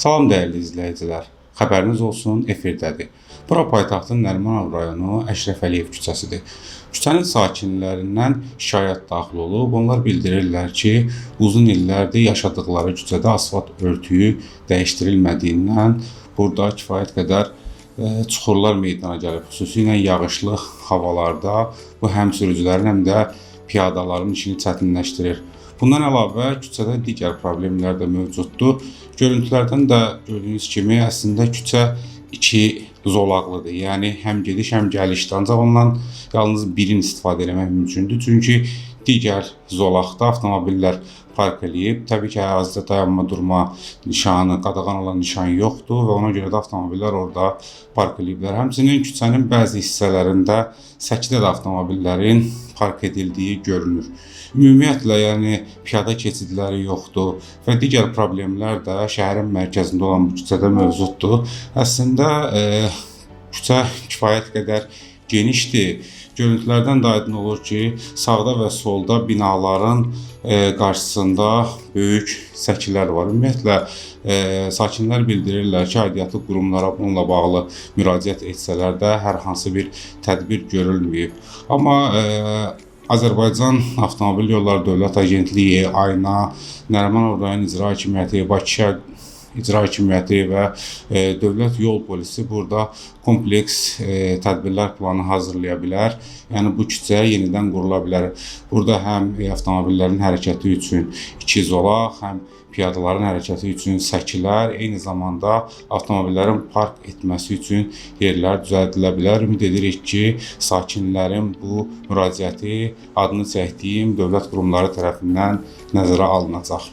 Salam dəyərli izləyicilər. Xəbəriniz olsun, efirdədir. Bura paytaxtın Nərimanov rayonu Əşrəf Əliyev küçəsidir. Küçənin sakinlərindən şikayət daxil olub. Onlar bildirirlər ki, uzun illərdir yaşadıkları küçədə asfalt örtüyü dəyişdirilmədiyindən burada kifayət qədər çuxurlar meydana gəlib. Xüsusilə yağışlı havalarda bu həm sürücülərin, həm də piyadaların işini çətinləşdirir. Bundan əlavə küçədə digər problemlər də mövcuddur. Görüntülərdən də gördüyünüz kimi əslində küçə iki zolaqlıdır. Yəni həm gediş, həm gəlişdə. Ancaq ondan yalnız birini istifadə etmək mümkündür. Çünki digər zolaqda avtomobillər park eləyib. Təbii ki, ərazidə dayanma, durma nişanı, qadağan olan nişan yoxdur və ona görə də avtomobillər orada park eləyiblər. Həmçinin küçənin bəzi hissələrində səkidə də avtomobillərin park edildiyi görünür. Ümumiyyətlə, yəni piyada keçidləri yoxdur və digər problemlər də şəhərin mərkəzində olan bu küçədə mövcuddur. Əslində küçə kifayət qədər genişdir. Görüntülərdən də aydın olur ki, sağda və solda binaların qarşısında böyük səkilər var. Ümumiyyətlə, sakinlər bildirirlər ki, aidiyyatlı qurumlara bununla bağlı müraciət etsələr də hər hansı bir tədbir görülməyib. Amma Azərbaycan Avtomobil Yolları Dövlət Agentliyi, Ayna, Nərimanov rayon İcra Hakimiyyəti, Bakı Şəhər İcra Hakimiyyəti və Dövlət Yol Polisi burada kompleks tədbirlər planı hazırlaya bilər. Yəni bu küçə yenidən qurula bilər. Burada həm avtomobillərin hərəkəti üçün iki zolaq, həm piyadaların hərəkəti üçün səkilər, eyni zamanda avtomobillərin park etməsi üçün yerlər düzəldilə bilər. Ümid edirik ki, sakinlərin bu müraciəti adını çəkdiyim dövlət qurumları tərəfindən nəzərə alınacaq.